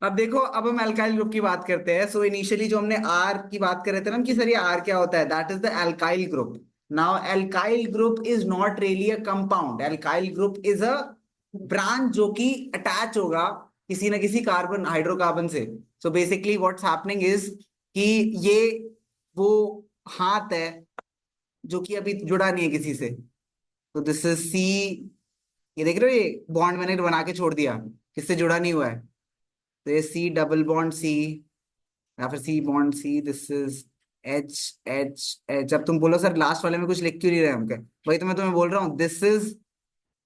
अब देखो, अब हम अल्काइल ग्रुप की बात करते हैं। सो इनिशियली जो हमने आर की बात कर रहे थे ना कि सर ये आर क्या होता है, that is the alkyl group. Now alkyl group is not really a compound, alkyl group is a branch जो कि अटैच होगा किसी ना किसी कार्बन, हाइड्रोकार्बन से। So basically what's happening is कि ये वो हाथ है जो कि अभी जुड़ा नहीं है किसी से। तो दिस इज सी, ये देख रहे हो, ये बॉन्ड मैंने बना के छोड़ दिया, किससे जुड़ा नहीं हुआ है। तो ये सी डबल बॉन्ड सी, या फिर C bond C, this is H H H. अब तुम बोलो सर लास्ट वाले में कुछ लिख क्यों नहीं रहे हम, क्या वही तो मैं तुम्हें बोल रहा हूँ, दिस इज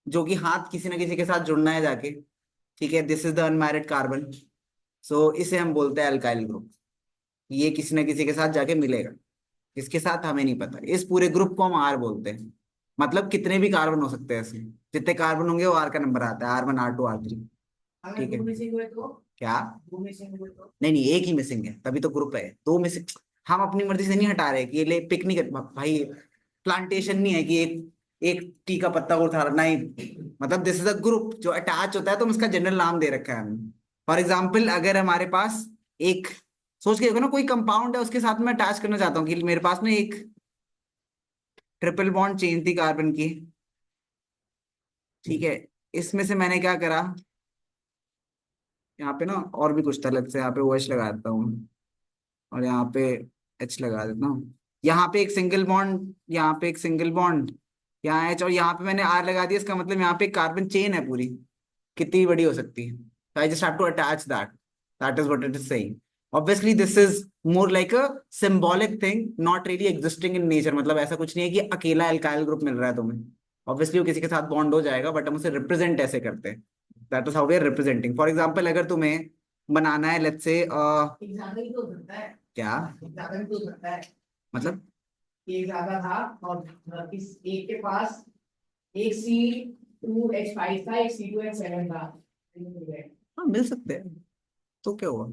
जो कि हाथ किसी ना किसी के साथ जुड़ना है जाके। ठीक है, this is the unmarried carbon. So इसे हम बोलते हैं अल्काइल ग्रुप। ये किसी ना किसी के साथ जाके मिलेगा, किसके साथ हमें नहीं पता। इस पूरे ग्रुप को हम आर बोलते हैं। मतलब कितने भी कार्बन हो सकते हैं इसमें, जितने कार्बन होंगे वो आर का नंबर आता है, R1 R2 R3। ठीक है, क्या? नहीं नहीं, एक ही मिसिंग है, तभी तो ग्रुप है। दो मिसिंग हम अपनी मर्जी से नहीं हटा रहे कि ये ले पिक नहीं कर भाई। प्लांटेशन नहीं है कि एक एक टी का पत्ता को उठा नहीं। मतलब दिस इज अ ग्रुप जो अटैच होता है, तो हम इसका जनरल नाम दे रखा है हमने। फॉर एग्जाम्पल अगर हमारे पास एक, सोच के देखो ना, कोई कंपाउंड है उसके साथ मैं अटैच करना चाहता हूँ कि मेरे पास में एक ट्रिपल बॉन्ड चेन थी कार्बन की। ठीक है, इसमें से मैंने क्या करा, यहाँ पे ना और भी कुछ था अलग से, यहाँ पे OH लगा देता हूँ और यहाँ पे H लगा देता हूँ। यहाँ पे एक सिंगल बॉन्ड, यहाँ पे एक सिंगल बॉन्ड, यहाँ H, और यहाँ पे मैंने R लगा दिया। इसका मतलब यहाँ पे कार्बन चेन है पूरी, कितनी बड़ी हो सकती है। So I just have to attach that. That is what it is saying. Obviously this is more like a symbolic thing, not really existing in nature। मतलब ऐसा कुछ नहीं है कि अकेला अल्काइल ग्रुप मिल रहा है तुम्हें। ऑब्वियसली वो किसी के साथ बॉन्ड हो जाएगा, बट हम उसे रिप्रेजेंट ऐसे करते हैं। That is how we are representing. For example अगर तुम्हें बनाना है, लेट्स से एग्जाम्पल तो सकता है क्या, एग्जाम्पल तो सकता है मतलब एक ज्यादा था और इस एक के पास एक C2H5 था, एक C2H7 था। हाँ मिल सकते हैं, तो क्या हुआ।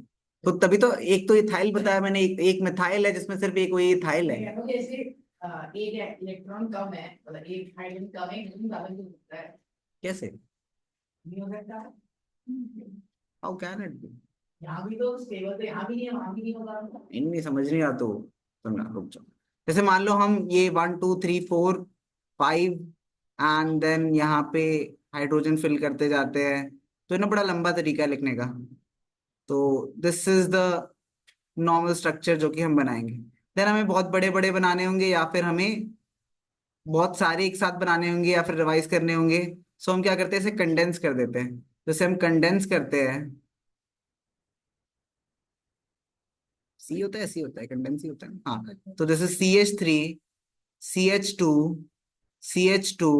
तो तभी तो एक तो इथाइल बताया मैंने, एक मिथाइल है जिसमें सिर्फ एक वही इथाइल है। जैसे एक इलेक्ट्रॉन कम है, मतलब एक हाइड्रोजन कम है, लेकिन ज्यादा क्यों होता है, कैसे नहीं हो सकता? How can it be? यहाँ भी तो स्टेबल थे, यहाँ भी नहीं है, वहाँ भी नहीं होगा। इनमें समझ नहीं आता तो सुनना, रुक जाओ। जैसे मान लो हम ये 1 2 3 4 5 एंड देन यहाँ पे हाइड्रोजन फिल करते जाते हैं, तो इतना बड़ा लंबा तरीका है लिखने का। तो this is the normal structure जो कि हम बनाएंगे। देन हमें बहुत बड़े बड़े बनाने होंगे, या फिर हमें बहुत सारे एक साथ बनाने होंगे, या फिर रिवाइज करने होंगे। सो हम क्या करते हैं, इसे कंडेंस कर देते हैं। जैसे हम कंडेंस करते हैं, सी होता है, सी होता है, कंडेंस ही होता है, हाँ। तो जैसे CH3 CH2 CH2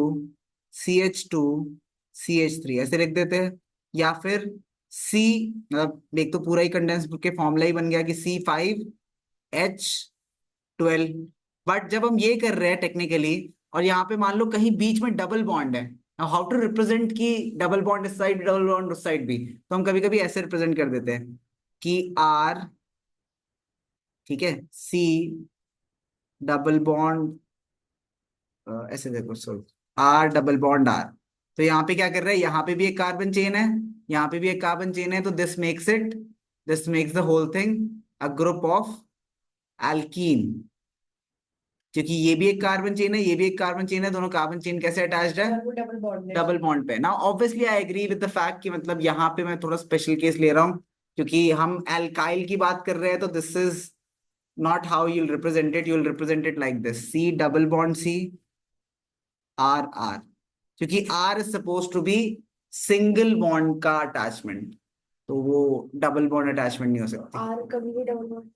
CH3 ऐसे लिख देते हैं। या फिर सी, मतलब एक तो पूरा ही कंडेंस के फॉर्मूला ही बन गया कि C5H12। बट जब हम ये कर रहे हैं टेक्निकली, और यहाँ पे मान लो कहीं बीच में डबल बॉन्ड है, हाउ टू रिप्रेजेंट कि डबल बॉन्ड इस साइड, डबल बॉन्ड उस साइड भी, तो हम कभी कभी ऐसे रिप्रेजेंट कर देते हैं कि R, ठीक है, C डबल बॉन्ड, ऐसे देखो, sorry, R double bond R। तो यहाँ पे क्या कर रहे हैं, यहाँ पे भी एक कार्बन चेन है, यहाँ पे भी एक कार्बन चेन है, तो this makes the whole thing a group of alkene. क्योंकि ये भी एक कार्बन चेन है, ये भी एक कार्बन चेन है, दोनों कार्बन चेन कैसे अटैच्ड है, डबल बॉन्ड पे। Now obviously I agree with the fact कि मतलब यहाँ पे मैं थोड़ा स्पेशल केस ले रहा हूँ, क्योंकि हम एल्काइल की बात कर रहे हैं। तो this is not how you'll represent it like this, C double bond C R R। क्योंकि R is suppose to be single bond का अटैचमेंट, तो वो डबल बॉन्ड अटैचमेंट नहीं हो सकती। R कभी भी double bond,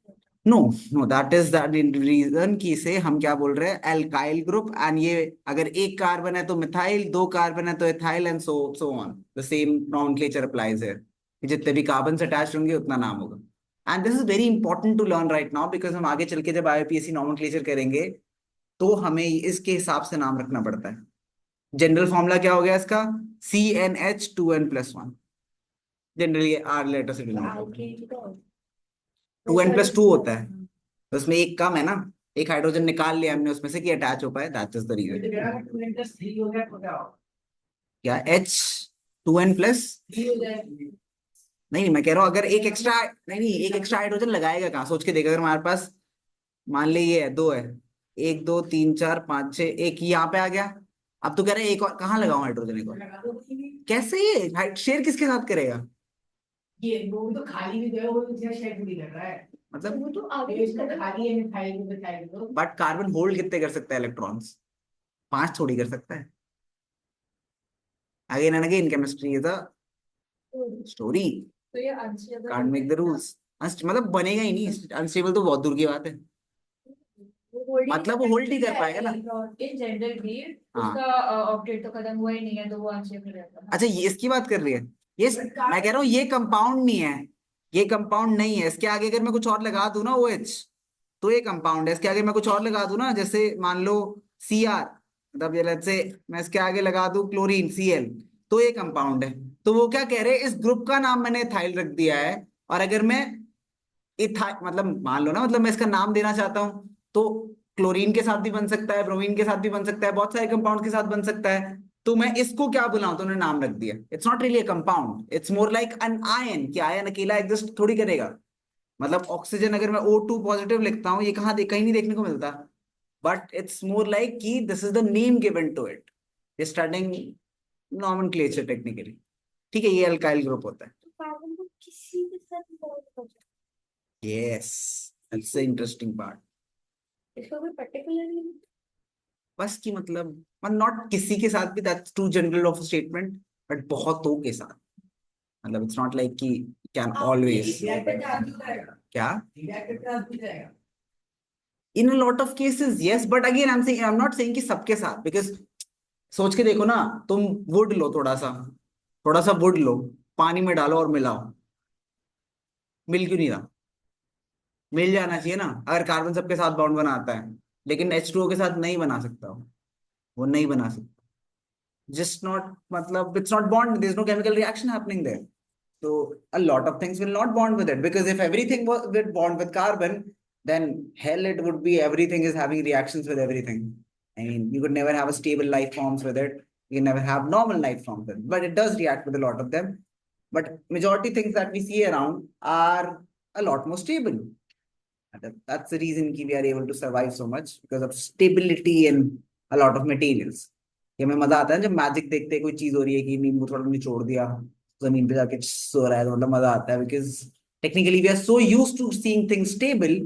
no no, that is the reason कि इसे हम क्या बोल रहे हैं, एल्काइल ग्रुप। एंड ये अगर एक कार्बन है तो मिथाइल, दो कार्बन है तो ethyl, and so so on, the same nomenclature applies है। जितने भी कार्बन अटैच होंगे उतना नाम होगा। And this is very important to learn right now, because हम आगे चल के जब IUPAC नॉमेनक्लेचर करेंगे तो हमें इसके हिसाब से नाम रखना पड़ता है। जनरल फॉर्मूला क्या हो गया इसका, CnH2n+1। जनरली R लेटर से डिनोट, 2n+2 होता है, तो उसमें एक कम है ना, एक हाइड्रोजन निकाल लिया हमने उसमें से कि अटैच हो पाए, दैट इज द रीजन। क्या H2n+, नहीं मैं कह रहा हूँ अगर एक एक्स्ट्रा, नहीं नहीं, एक एक्स्ट्रा हाइड्रोजन लगाएगा कहाँ, सोच के देख, अगर हमारे पास मान ले ये है, दो है, एक दो तीन चार पाँच छः, एक यहाँ पे आ गया। अब तो कह रहे हैं एक और कहाँ लगाऊं हाइड्रोजन, एक और कैसे, ये शेयर किसके साथ करेगा? ये वो भी तो खाली भी गया, वो तो इसका शेयर भी कर रहा है। मतलब वो तो आगे इसका खाली है, मिथाइल मिथाइल तो। बट कार्बन होल्ड कितने कर सकता है इलेक्ट्रॉन्स? पांच थोड़ी कर सकता है। Again and again chemistry is a story, तो ये unstable can't make the rules. मतलब बनेगा ही नहीं, अनस्टेबल तो बहुत दूर की बात है। वो होल्ड ही मतलब वो होल्ड ही कर पाएगा ना। इन जनरल भी हाँ। उसका ऑक्टेट तो खत्म हुआ ही नहीं है, तो वो अनस्टेबल रहता है। अच्छा ये इसकी बात कर रही है, ये मैं कह रहा हूँ ये कंपाउंड नहीं है, ये कंपाउंड नहीं है। इसके आगे अगर मैं कुछ और लगा दूं ना, ओ एच, तो ये कंपाउंड है। इसके आगे मैं कुछ और लगा दूं ना, जैसे मान लो सी आर, मतलब ये लेट्स से मैं इसके आगे लगा दूं क्लोरीन सी एल, तो ये कंपाउंड है। तो वो क्या कह रहे हैं, इस ग्रुप का नाम मैंने इथाइल रख दिया है, और अगर मैं इथा मतलब मान लो ना, मतलब मैं इसका नाम देना चाहता हूँ, तो क्लोरीन के साथ भी बन सकता है, ब्रोमीन के साथ भी बन सकता है, बहुत सारे कंपाउंड के साथ बन सकता है। तो मैं इसको क्या बुलाऊं, तो उन्होंने नाम रख दिया। It's not really a compound, it's more like an ion, कि आयन अकेला एग्जिस्ट थोड़ी करेगा। मतलब ऑक्सीजन अगर मैं O2 पॉजिटिव लिखता हूँ, ये कहीं नहीं देखने को मिलता, बट इट्स मोर लाइक कि this is the name given to it, starting nomenclature technically. ठीक है, ये अल्काइल ग्रुप होता है। तो कार्बन को किसी के साथ बॉन्ड कर सकते yes, that's the interesting part. हैं। इसका कोई पर्टिकुलर बस की मतलब नॉट किसी के साथ भी, that's too general of statement, but बहुतों के साथ। मतलब इट्स नॉट लाइक कि कैन ऑलवेज, क्या, in a lot of cases yes, but again I am not saying कि सबके साथ, बिकॉज सोच के देखो ना, तुम वुड लो, थोड़ा सा वुड लो, पानी में डालो और मिलाओ, मिल क्यों नहीं रहा? मिल जाना चाहिए ना, अगर कार्बन सबके साथ बॉन्ड बनाता है, लेकिन H2O के साथ नहीं बना सकता, वो नहीं बना सकता। Just not, matlab, it's not bond, there's no chemical reaction happening there. So a lot of things will not bond with it, because if everything would bond with carbon, then hell it would be everything is having reactions with everything. I mean, you could never have a stable life forms with it. You can never have normal life forms with it, but it does react with a lot of them. But majority things that we see around are a lot more stable. That's the reason we are able to survive so much, because of stability in a lot of materials. ये हमें मजा आता है जब magic देखते हैं, कोई चीज हो रही है कि नींबू थोड़ा निचोड़ दिया, जमीन पे जाके सो रहा है, तो मतलब मजा आता है, because technically we are so used to seeing things stable,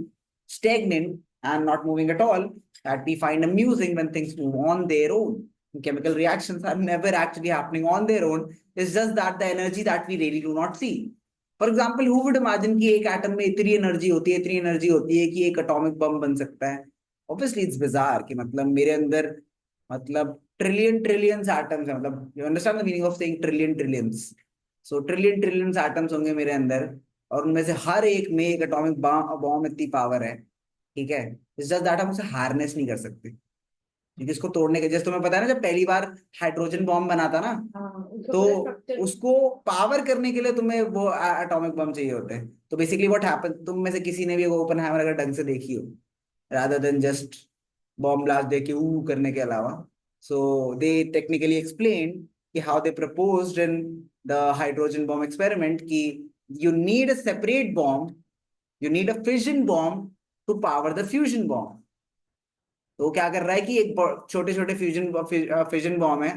stagnant and not moving at all, that we find amusing when things move on their own. Chemical reactions are never actually happening on their own. It's just that the energy that we really do not see. For example who would imagine कि एक atom में इतनी energy होती है, इतनी energy होती है कि एक एटॉमिक बम बन सकता है? ऑब्वियसली इट्स बिजार, कि मतलब मेरे अंदर, मतलब ट्रिलियन ट्रिलियंस एटम्स है, मतलब you understand the meaning of saying trillion trillions. So trillion trillions atoms होंगे मेरे अंदर, और उनमें से हर एक में एक एटॉमिक बॉम्ब इतनी पावर है, ठीक है? इट्स जस्ट दैट हम उसे हार्नेस नहीं कर सकते, क्योंकि इसको तोड़ने के, जैसे तुम्हें पता है ना, जब पहली बार हाइड्रोजन बॉम्ब बना था ना, तो उसको पावर करने के लिए तुम्हें वो एटॉमिक बम चाहिए होते हैं। तो बेसिकली व्हाट हैपन, तुम में से किसी ने भी वो ओपनहाइमर अगर ढंग से देखी हो, rather than just bomb blast देके ऊ करने के अलावा, so they technically explained कि how they proposed in the hydrogen bomb experiment कि you need a separate bomb, you need a fission bomb to power the fusion bomb. तो वो क्या कर रहा है कि एक छोटे छोटे फ्यूजन बॉम्ब है,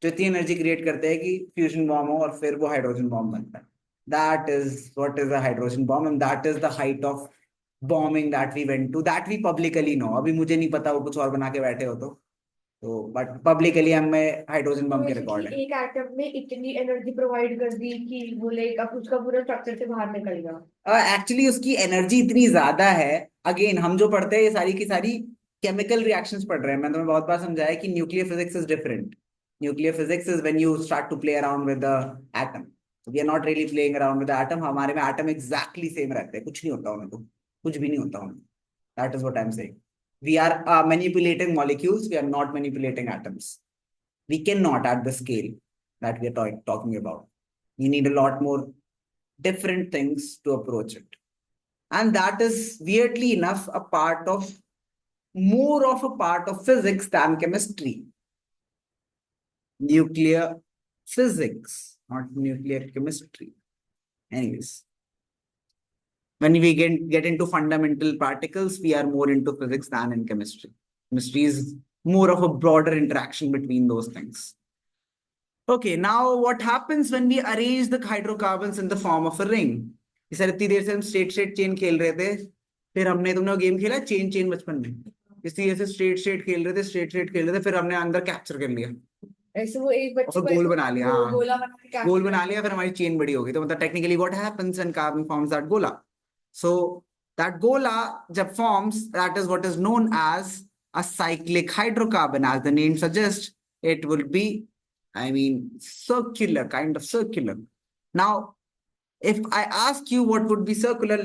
जो इतनी एनर्जी क्रिएट करते हैं कि फ्यूजन बॉम्ब हो, और फिर वो हाइड्रोजन बॉम्ब बनता है। That is what is a hydrogen bomb, and that is the height of bombing that we went to, that we publicly know. अभी मुझे नहीं पता वो कुछ और बना के बैठे हो तो बट पब्लिकली हमें हाइड्रोजन तो बम के बेसिकली रिकॉर्ड है। एक एटम में इतनी एनर्जी प्रोवाइड कर दी कि वो लाइक अब उसका पूरा स्ट्रक्चर से बाहर निकल गया। एक्चुअली उसकी एनर्जी इतनी ज्यादा है, अगेन हम जो पढ़ते हैं ये सारी की सारी केमिकल रिएक्शंस पढ़ रहे हैं। मैं तुम्हें बहुत बार समझाया कि nuclear physics is different. Nuclear physics is when you start to play around with the atom. We are not really playing around with the atom, हमारे में एटम एग्जैक्टली सेम रहते हैं, कुछ नहीं होता उन्हें, तो कुछ भी नहीं होता उन्हें। That is what I am saying. We are manipulating molecules, we are not manipulating atoms. We cannot at the scale that we are talking about. You need a lot more different things to approach it. And that is weirdly enough a part of, more of a part of physics than chemistry. Nuclear physics, not nuclear chemistry. Anyways, when we get into fundamental particles, we are more into physics than in chemistry. Chemistry is more of a broader interaction between those things. Okay, now what happens when we arrange the hydrocarbons in the form of a ring? Sir इतनी देर से हम straight chain खेल रहे थे, फिर हमने तुमने वो गेम खेला चेन बचपन में, इस तरीके से स्ट्रेट खेल रहे थे, स्ट्रेट खेल रहे थे, फिर हमने अंदर कैप्चर कर लिया, ऐसे वो एक बच्चे और को गोल ऐसे बना लिया, हाँ गोला बना के capture गोल बना लिया, फिर हमारी चेन बड़ी हो गई। तो मतलब technically what happens when carbon forms that गोला, सो दैट गोला जब forms, that is what is known as a cyclic hydrocarbon. As the name suggests, it will be, I mean, circular, kind of circular. Now, if I ask you what would be circular,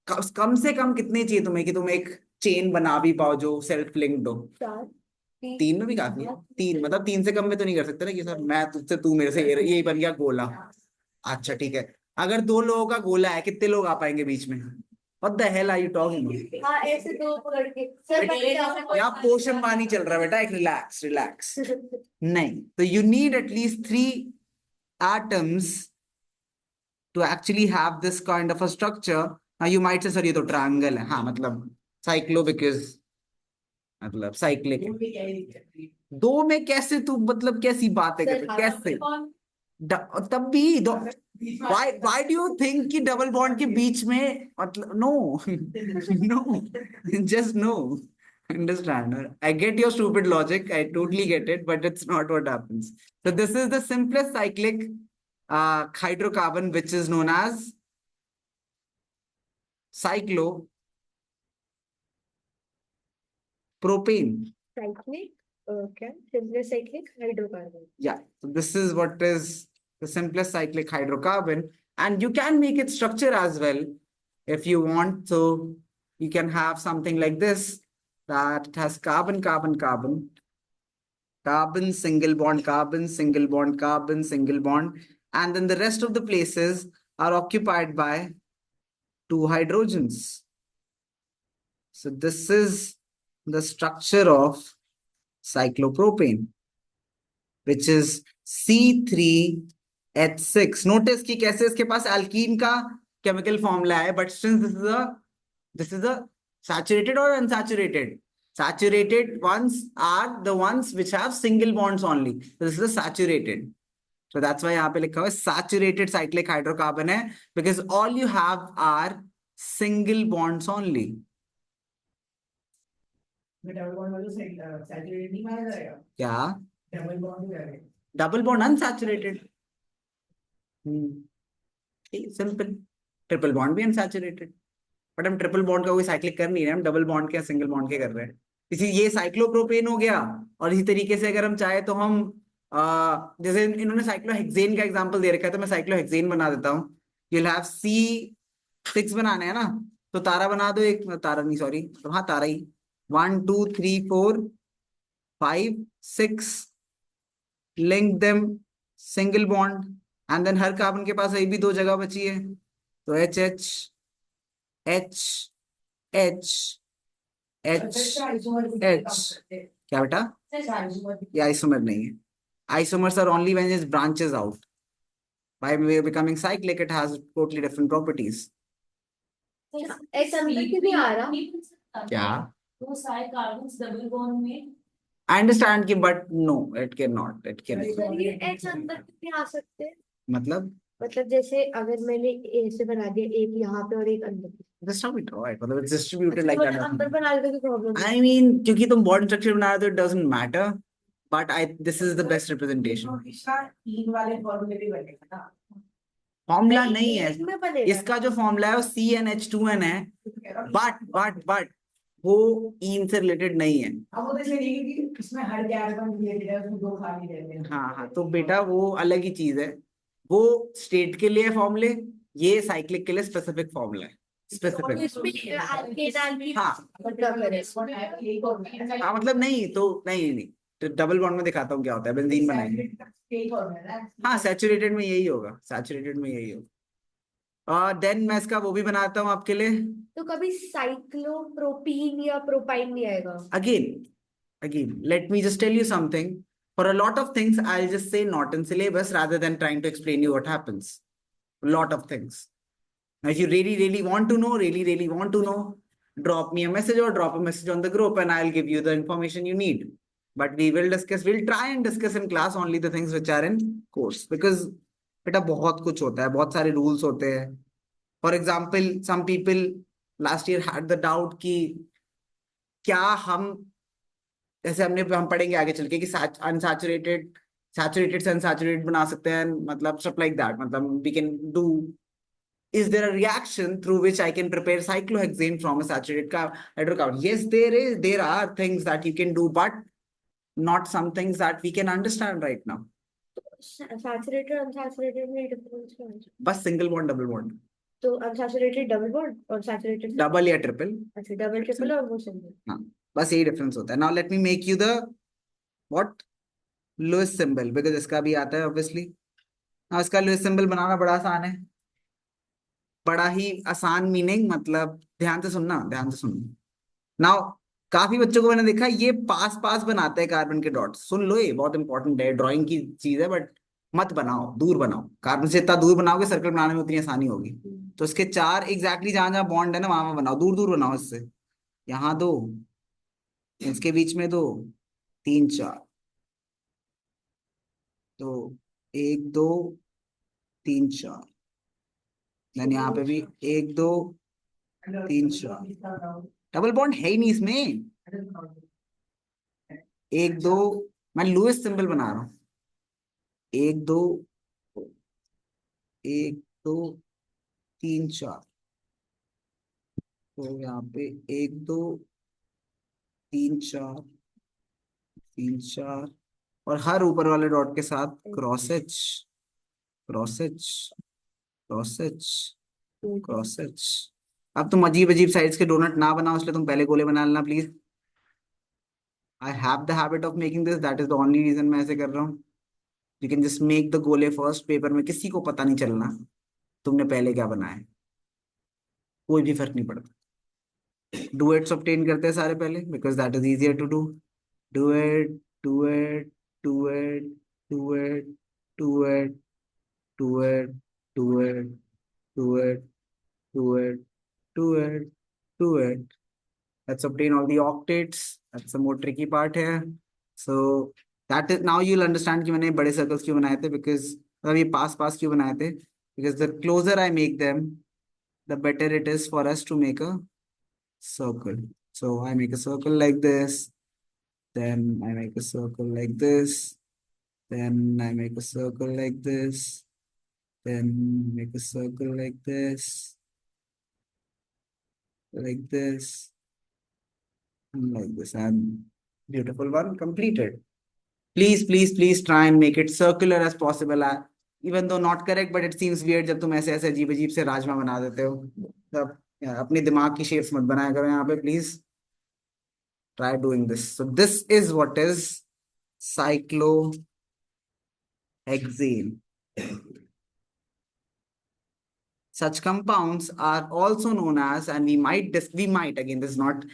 कम से कम कितने चाहिए तुम्हें कि तुम एक chain बना भी पाओ जो सेल्फ लिंक्ड हो? 4 तीन में भी काफी है। तीन मतलब तीन से कम में तो नहीं कर सकते ना कि सर मैं तुझसे तू मेरे से यही बन गया गोला। अच्छा ठीक है, अगर दो लोगों का गोला है कितने लोग आ पाएंगे बीच में? What the hell are you talking about? हाँ ऐसे दो लड़के सर यहाँ पोषण पानी चल रहा है बेटा, एक रिलैक्स रिलैक्स। नहीं, तो you need at least 3 atoms to actually have this kind of a structure. Now you might say sir ये तो triangle है, हाँ मतलब साइक्लो because मतलब साइक्लिक। दो में कैसे तू, मतलब कैसी बात है कैसे? तब भी दो, why do you think कि डबल बॉन्ड के बीच में, मतलब no no just no, understand? I get your stupid logic, I totally get it, but it's not what happens. So this is the simplest cyclic hydrocarbon, which is known as cyclopropane. cyclic okay, simplest cyclic hydrocarbon. Yeah, so this is what is the simplest cyclic hydrocarbon, and you can make its structure as well if you want. So you can have something like this, that it has carbon, carbon, carbon, carbon, single bond, carbon, single bond, carbon, single bond, and then the rest of the places are occupied by 2 hydrogens. So this is the structure of cyclopropane, which is C3H6. Notice कि कैसे इसके पास alkene का chemical formula है, but since this is a saturated or unsaturated, saturated ones are the ones which have single bonds only. So this is a saturated. So that's why यहाँ पे लिखा हुआ है saturated cyclic hydrocarbon है, because all you have are single bonds only. Double bond वाला saturated नहीं माना जाएगा क्या? डबल बॉन्ड भी है, double bond unsaturated. Simple. Triple bond भी अनसैचुरेटेड, बट हम ट्रिपल बॉन्ड का कोई साइक्लिक कर नहीं रहे, हम डबल बॉन्ड के सिंगल बॉन्ड के कर रहे हैं। इसी ये साइक्लोप्रोपेन हो गया। और इसी तरीके से अगर हम चाहे तो हम जैसे इन्होंने साइक्लोहेक्सेन का एग्जांपल दे रखा है, तो मैं साइक्लोहेक्सेन बना देता हूँ। यू विल हैव C6 बनाने हैं ना, तो तारा बना दो एक, तारा नहीं सॉरी, तो हाँ तारा ही, 1 2 3 4 5 6, link them single bond, and then हर कार्बन के पास अभी भी 2 जगह बची है, तो H H H H H H। क्या बेटा? ये आइसोमर नहीं है, isomers are only when it branches out. By becoming cyclic, it has totally different properties. ऐसा अंदर क्यों नहीं आ रहा? क्या? तो सारे कार्बन्स डबल बॉन्ड में I understand कि but no, it cannot. It cannot. ये H अंदर क्यों नहीं आ सकते? मतलब जैसे अगर मैंने A से बना दिया, एक यहाँ पे और एक अंदर, that's how we draw it. मतलब it's distributed like that. अंदर बना देते तो प्रॉब्लम। I mean क्योंकि तुम bond structure बना रहे हो, it doesn't matter. But this is the best representation. तीन वाले फॉर्मूले भी बनेगा ना? फॉर्मूला नहीं है इसका, जो फॉर्मूला है वो CnH2n है, बट वो इन से रिलेटेड नहीं है। अब वो जैसे नहीं कि इसमें हर कार्बन रिलेटेड है, उसमें 2 खाली रहते हैं। हाँ, तो बेटा वो अलग ही चीज है, वो स्टेट के लिए फॉर्मूले, ये साइक्लिक के लिए स्पेसिफिक फॉर्मूला है, स्पेसिफिक। हाँ मतलब नहीं तो नहीं तो डबल बॉन्ड में दिखाता हूँ क्या होता है, बेंजीन बनाएंगे। हाँ सैचुरेटेड में यही होगा, सैचुरेटेड में यही होगा। और देन मैं इसका वो भी बनाता हूँ आपके लिए। तो कभी साइक्लोप्रोपीन या प्रोपाइन नहीं आएगा? Again, let me just tell you something. For a lot of things, I'll just say not in syllabus rather than trying to explain you what happens. lot of things. Now, if you really want to know, drop me a message or drop a message on the group and I'll give you the information you need. But we'll try and discuss in class only the things which are in course, because बेटा बहुत कुछ होता है, बहुत सारे rules होते हैं. For example, some people last year had the doubt कि क्या हम, जैसे हम पढ़ेंगे आगे चल के कि अनसैचुरेटेड सैचुरेटेड से अनसैचुरेटेड बना सकते हैं, मतलब stuff like that, मतलब we can do. Is there a reaction through which I can prepare cyclohexane from a saturated hydrocarbon? Yes, there is. There are things that you can do, but not some things that we can understand right now. Saturated unsaturated में difference क्या है? बस single bond double bond, तो unsaturated double bond और saturated double या triple. अच्छा double triple और वो सिंगल. हाँ, बस यही डिफरेंस होता है. Now let me make you the what Lewis symbol, because इसका भी आता है ऑब्वियसली. नाउ इसका लुईस सिंबल बनाना बड़ा आसान है, बड़ा ही आसान मीनिंग, मतलब ध्यान से सुनना, ध्यान से सुनना. नाउ काफी बच्चों को मैंने देखा ये पास पास बनाते हैं कार्बन के डॉट्स. सुन लो, ये बहुत इंपॉर्टेंट है, ड्राइंग की चीज है, बट मत बनाओ, दूर बनाओ. कार्बन से इतना दूर बनाओगे सर्कल बनाने में उतनी आसानी होगी. तो इसके चार एग्जैक्टली जहां जहां बॉन्ड है ना, वहां बनाओ, दूर दूर बनाओ इससे. यहाँ दो, इसके बीच में दो, तीन चार, तो एक दो तीन चार, देन यहाँ पे भी एक दो तीन चार. डबल बॉन्ड है ही नहीं इसमें. एक दो, मैं लुईस सिंबल बना रहा हूं. एक दो, एक दो तीन चार, तो यहाँ पे एक दो तीन चार, तीन चार, और हर ऊपर वाले डॉट के साथ cross H, cross H, cross H, cross H. अब तुम अजीब अजीब साइज के डोनट ना बनाओ, इसलिए तुम पहले गोले बना लेना please. I have the habit of making this, that is the only reason मैं ऐसे कर रहा हूँ. You can just make the गोले फर्स्ट. पेपर में किसी को पता नहीं चलना तुमने पहले क्या बनाया, कोई भी फर्क नहीं पड़ता. डुएट्स ऑब्टेन करते हैं सारे पहले, because that is easier to do. Duet, duet, duet, duet, duet, duet, duet, duet, duet, duet, duet. Let's obtain all the octates. That's the more tricky part here. So that is, now you'll understand कि मैंने बड़े circles क्यों बनाए थे, because मतलब ये पास पास क्यों बनाए थे, because the closer I make them, the better it is for us to make a circle. So I make a circle like this, then I make a circle like this, then I make a circle like this, then make a circle like this, like this, like this, and beautiful one completed. Please try and make it circular as possible, even though not correct, but it seems weird जब तुम ऐसे ऐसे अजीब अजीब से राजमा बना देते हो. तब अपने दिमाग की शेप्स मत बनाया करो यहाँ पे, please. Try doing this. So this is what is cyclohexane. Such compounds are also known as, and we might, again, this is not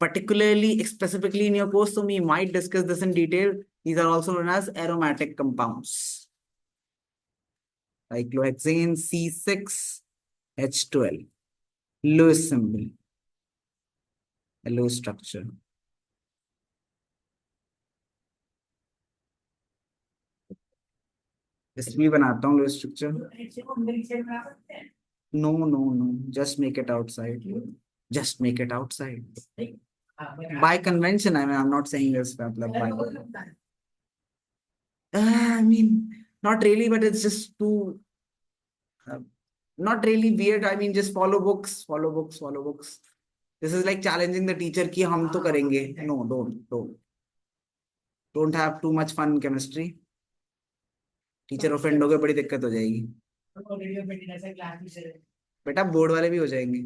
particularly specifically in your course, so we might discuss this in detail. These are also known as aromatic compounds. Cyclohexane C6H12, Lewis symbol, a Lewis structure. इस भी बनाता हूँ Lewis structure. No. Just make it outside. Just make it outside. By convention, I mean, I'm not saying this, but I mean, not really, but it's just too, not really weird. I mean, just follow books. This is like challenging the teacher कि हम तो करेंगे. No, don't have too much fun in chemistry. Teacher offend हो गए, बड़ी दिक्कत हो जाएगी. बेटा बोर्ड वाले भी हो जाएंगे.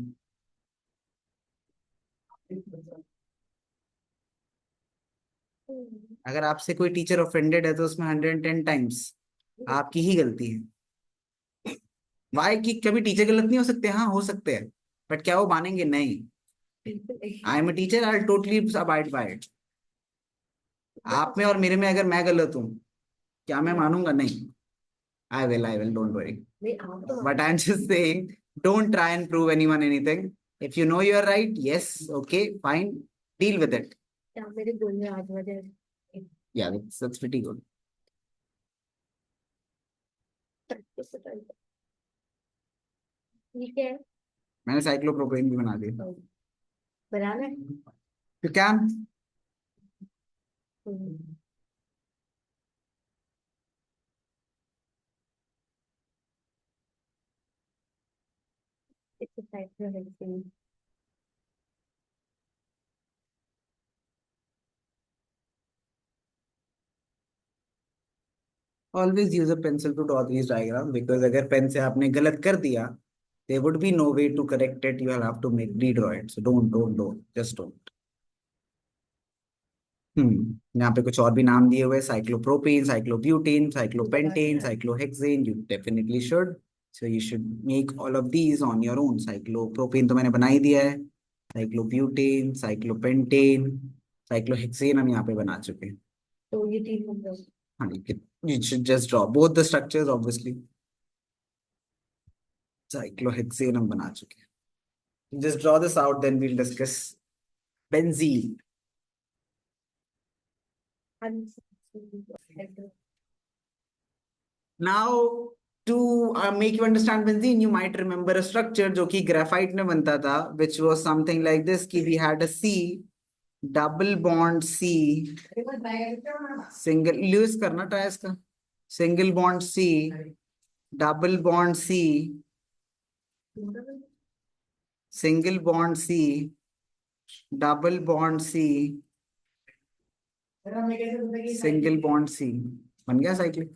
अगर आपसे कोई टीचर ऑफेंडेड है तो उसमें 110 टाइम्स आपकी ही गलती है. वाई कि कभी टीचर गलत नहीं हो सकते? हाँ हो सकते हैं, बट क्या वो मानेंगे? नहीं. I am a teacher, I totally abide by it. आप में और मेरे में अगर मैं गलत हूं, क्या मैं मानूंगा? नहीं. I will, don't worry. नहीं आप तो But I'm just saying, don't try and prove anyone anything. If you know you're right, yes, okay, fine, deal with it. क्या मेरे बोलने आज वजह Yeah, that's pretty good. ठीक है मैंने साइक्लोप्रोपेन भी बना दिया. बनाना है You can. it's a cyclohexane. Always use a pencil to draw these diagram because अगर पेन से आपने गलत कर दिया, there would be no way to correct it. You will have to redraw it. So don't, just don't. यहाँ पे कुछ और भी नाम दिए हुए, cyclopropane, cyclobutane, cyclopentane, cyclohexane. You definitely should. So you should make all of these on your own. Cyclopropane तो मैंने बना ही दिया है. साइक्लोब्यूटेन, साइक्लोपेंटेन, साइक्लोहेक्सेन हम यहाँ पे बना चुके हैं. तो ये तीन हो गए. हाँ, you should just draw both the structures obviously. Cyclohexane हम बना चुके हैं. Just draw this out, then we'll discuss benzene. Now, to make you understand benzene, you might remember a structure जो कि graphite में बनता था, which was something like this कि we had a C, double bond C, single, use करना try इसका, single bond C, double bond C, single bond C, double bond C, single bond C. बन गया cyclic.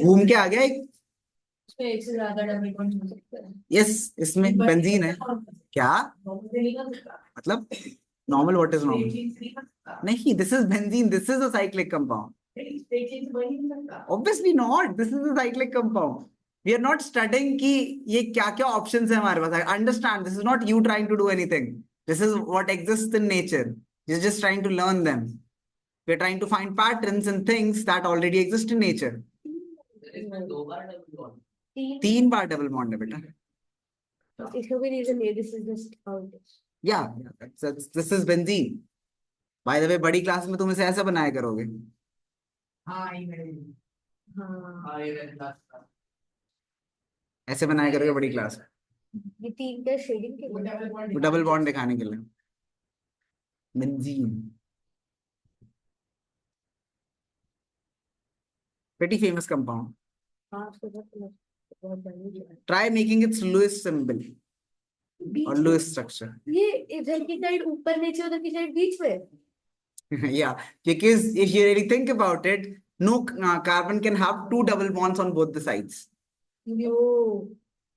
घूम के आ गया एक. इसमें एक से ज्यादा डबल बॉन्ड हो सकते हैं. यस, इसमें बेंजीन है. क्या मतलब नॉर्मल? What is normal? नहीं, this is benzene. This is a cyclic compound. Obviously not. This is a cyclic compound. We are not studying कि ये क्या क्या ऑप्शंस है हमारे पास. Understand, this is not you trying to do anything. This is what exist in nature. You just trying to learn them. We are trying to find patterns in things that already exist in nature. तीन बार double bond है बेटा. इसका कोई reason नहीं. This is just how it is. Yeah, this is benzene. By the way, बड़ी class में तुम इसे ऐसा बनाया करोगे. हाँ ऐसे बनाया करोगे बड़ी क्लास में. ये तीन का शेडिंग के लिए. डबल बॉन्ड दिखाने के लिए. Benzene pretty famous compound. हाँ उसको बहुत जानी है. Try making its Lewis symbol or Lewis structure. ये इधर की साइड ऊपर नीचे, उधर की साइड बीच में. Yeah, because if you really think about it, no carbon can have two double bonds on both the sides.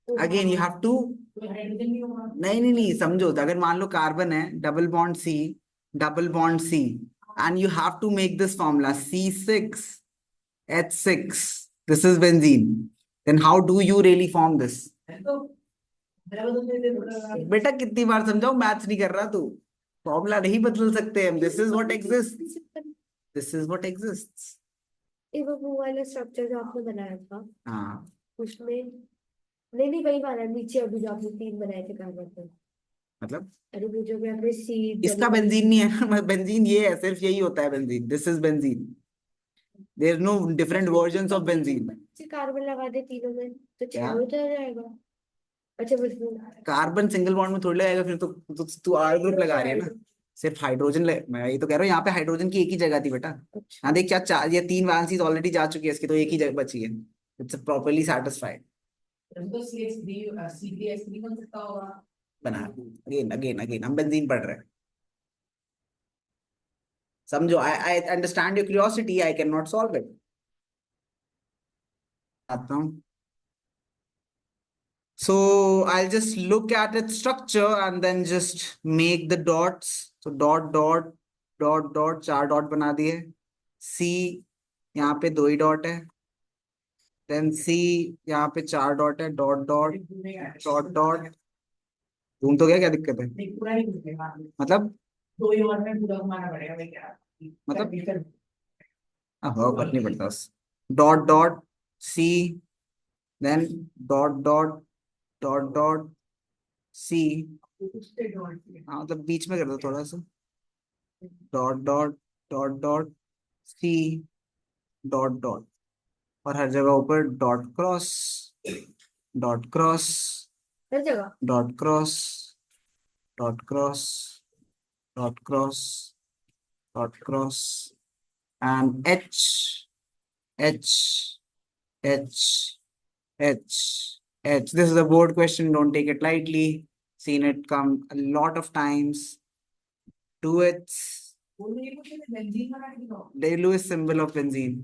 Again, you have to. नहीं, समझो. अगर मान लो कार्बन है, double bond C, double bond C, and you have to make this formula C6H6. This is benzene. Then how do you really form this? बेटा कितनी बार समझाओ, maths नहीं कर रहा तू. फॉर्मूला नहीं बदल सकते हम. This is what exists. This is what exists. वो वाला स्ट्रक्चर जो आपने बनाया था, हाँ, उसमें नहीं वही वाला नीचे अभी जो आपने तीन बनाए थे कार्बन पे. मतलब अरे वो जो भी आपने सी. इसका बेंजीन नहीं है. बेंजीन ये है, सिर्फ यही होता है benzene. This is benzene. There is no different versions of benzene. Carbon लगा दे तीनों में तो क्या? चारों तरह जाएगा. अच्छा बस कार्बन सिंगल बॉन्ड में थोड़ी लगेगा. फिर तो तू आर ग्रुप लगा रही है ना. सिर्फ हाइड्रोजन मैं ये तो कह रहा हूँ, यहाँ पे हाइड्रोजन की एक ही जगह थी बेटा. हाँ देख, क्या चार या तीन वैलेंसीज ऑलरेडी जा चुकी है इसकी, तो एक ही जगह बची है. It's properly satisfied. बना अगेन अगेन अगेन. हम बेंजीन पढ़ रहे हैं. समझो. I understand your curiosity. I can not solve it. आता हूँ. So I'll just look at its structure and then just make the dots. So dot dot dot dot, चार dot बना दिए. C यहाँ पे दो ही डॉट है. Then C यहाँ पे चार डॉट है. Dot dot dot dot. घूम तो गया, क्या दिक्कत है? मतलब मतलब फर्क नहीं पड़ता. Dot dot C then dot dot dot dot C, उससे डॉट किया। हाँ मतलब बीच में कर दो थोड़ा सा, dot dot dot dot C dot dot, और हर जगह ऊपर डॉट क्रॉस डॉट क्रॉस हर जगह। Dot cross dot cross dot cross dot cross and H H H H H. This is a board question, don't take it lightly. Seen it come a lot of times. Do it. वो नहीं कुछ benzene बना के दो। Lewis symbol of benzene.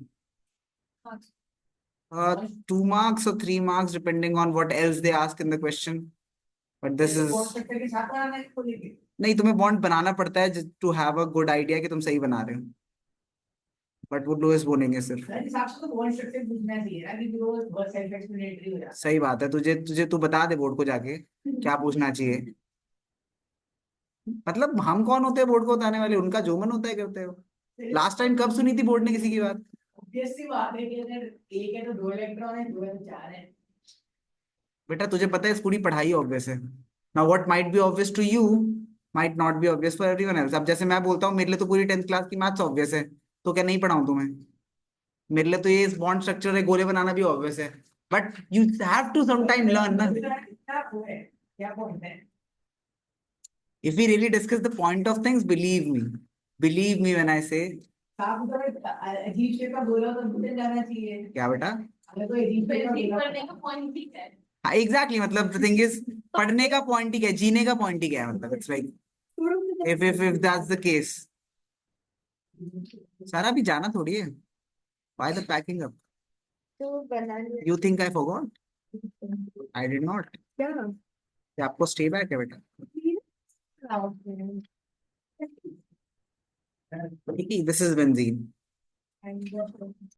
2 marks or 3 marks depending on what else they ask in the question. But this is कौन sector के साथ बनाना है इसको लेके। नहीं, तुम्हें बॉन्ड बनाना पड़ता है to have a good idea कि तुम सही बना रहे हो, बट वो लुइस बोनेंगे सिर्फ. मेरे हिसाब से तो कौन सेक्टर पूछना चाहिए ना, क्योंकि वो बहुत सेल्फ एक्सप्लेनेटरी हो जाता सही बात है. तुझे तुझे तू बता दे बोर्ड को जाके क्या पूछना चाहिए. मतलब हम कौन होते हैं बोर्ड को बताने वाले, उनका जो मन होता है करते हो. है। लास्ट टाइम कब सुनी थी बोर्ड ने किसी की बात. ऑब्वियस सी बात है कि अगर एक है तो दो इलेक्ट्रॉन है, दो है तो चार है। बेटा तुझे पता है इस पूरी पढ़ाई ऑब्वियस है. Now what might be obvious to you might not be obvious for everyone else. अब जैसे मैं बोलता हूँ मेरे लिए तो पूरी 10th क्लास की मैथ्स ऑब्वियस है, तो क्या नहीं पढ़ाऊं तुम्हें. मेरे लिए तो ये बॉन्ड स्ट्रक्चर है, गोले बनाना भी ऑब्वियस है, but you have to some time learn ना. क्या वो है, क्या पॉइंट है। If we really discuss the point of things, believe me when I say. आप तो अजीब शेप का बोला तो भूल जाना चाहिए। क्या बेटा. अगर कोई अजीब शेप का बेंजीन बोला पढ़ने का पॉइंट भी है। हाँ एग्जैक्टली, मतलब द थिंग इज पढ़ने का पॉइंट ही क्या है, जीने का पॉइंट ही क्या है. मतलब it's like if that's the case. सारा भी जाना थोड़ी है. Why the packing up? तो बनाने You think I forgot? I did not. क्या क्या आपको स्टे बैक है बेटा. ठीक है, this is benzene.